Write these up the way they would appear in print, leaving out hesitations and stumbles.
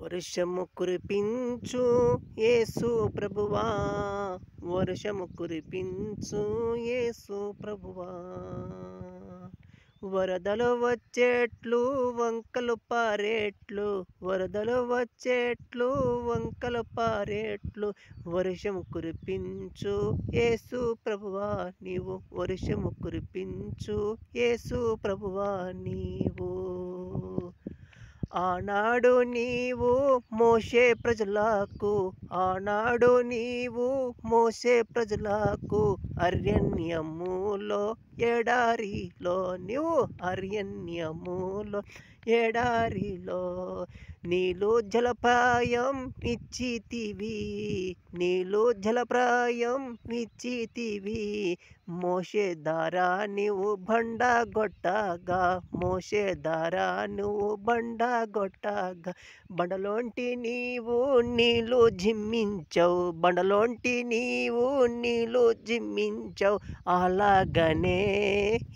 వర్షము కురిపించు యేసు ప్రభువా, వర్షము కురిపించు యేసు ప్రభువా. వరదలు వచ్చేట్లు వంకలు పారేట్లు, వరదలు వచ్చేట్లు వంకలు పారేట్లు, వర్షము కురిపించు యేసు ప్రభువా నీవు, వర్షము కురిపించు యేసు ప్రభువా నీవు. ఆనాడు నీవు మోషే ప్రజలకు, ఆనాడు నీవు మోషే ప్రజలకు అరణ్యములో ఎడారిలో, నీవు అరణ్యములో ఎడారిలో నీలో జలప్రాయం ఇచ్చితివి, నీలో జలప్రాయం ఇచ్చితివి. మోషే దారా నీవు బండ గొట్టగా, మోషే దారా నువ్వు బండ గొట్టగా, బండలోంటి నీవు నీళ్ళు జిమ్మించావు, బండలోంటి నీవు నీళ్ళు జిమ్మించావు. అలాగనే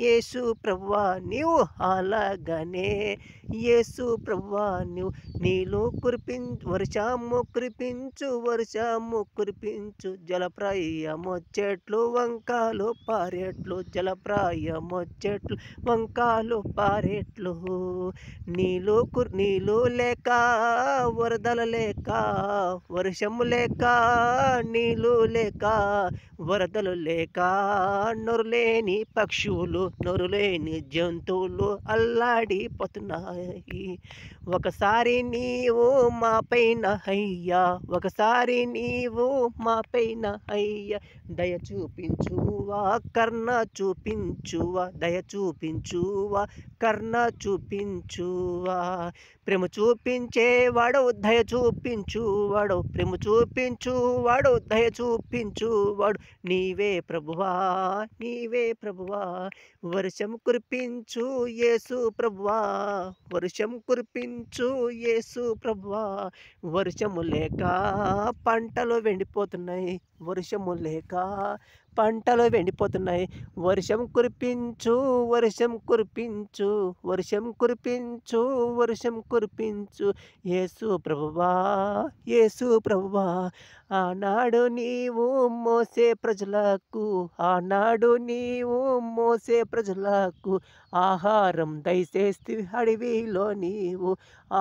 యేసు ప్రభువా నీవు, అలాగనే యేసు ప్రభువా నీవు. నీళ్ళు వర్షము కురిపించు, వర్షము కురిపించు, జలప్రాయము చెట్లు వంకాలు పారేట్లు, జలప్రాయము చెట్లు వంకాలు పారేట్లు. నీళ్ళు లేక వరదలు లేక, వర్షము లేక నీళ్ళు లేక వరదలు లేక, నొరులేని పక్షులు నొరులేని జంతువులు అల్లాడిపోతున్నాయి. ఒకసారి నీవు మా పైన అయ్యా, ఒకసారి నీవు మా పైన అయ్యా దయ చూపించువా, కర్ణ చూపించువా, దయ చూపించువా, కర్ణ చూపించువా. ప్రేమ చూపించేవాడు దయ చూపించువాడు, ప్రేమ చూపించువాడు దయ చూపించువాడు నీవే ప్రభువా, నీవే ప్రభువా. వర్షం కురిపించు యేసు ప్రభువా, వర్షం కురిపించు యేసు ప్రభువా. వర్షము లేక పంటలు వెండిపోతున్నాయి, వర్షము లేక పంటలు వెండిపోతున్నాయి. వర్షం కురిపించు, వర్షం కురిపించు, వర్షం కురిపించు, వర్షం కురిపించు యేసు ప్రభువా, యేసు ప్రభువా. ఆనాడు నీవు మోసే ప్రజలకు, ఆనాడు నీవు మోసే ప్రజలకు ఆహారం దయచేస్తివి అడవిలో నీవు,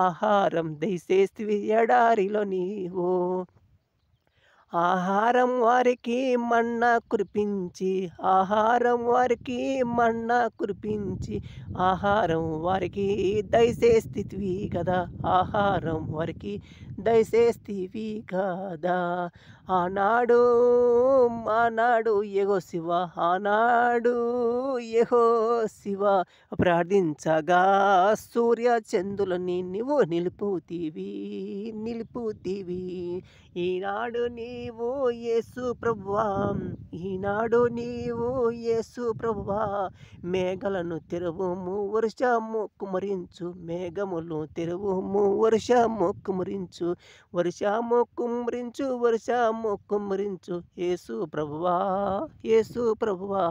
ఆహారం దయచేస్తివి ఎడారిలో నీవు. ఆహారం వారికి మన్నా కురిపించి, ఆహారం వారికి మన్నా కురిపించి, ఆహారం వారికి దయచేస్తివి కదా, ఆహారం వారికి దయచేస్తివి కదా. ఆనాడు యెహోషువ, ఆనాడు యెహోషువ ప్రార్థించగా సూర్య చంద్రులని నీవు నిలుపుతీవి, నిలుపుతీవి. ఈనాడు నీవు యేసు ప్రభువా, ఈనాడు నీవు యేసు ప్రభువా. మేఘలను తెరువుము వర్షము కుమరించు, మేఘములు తెరువుము వర్షము కుమరించు, వర్షము కుమరించు, వర్షము కుమరించు యేసు ప్రభువా, యేసు ప్రభువా.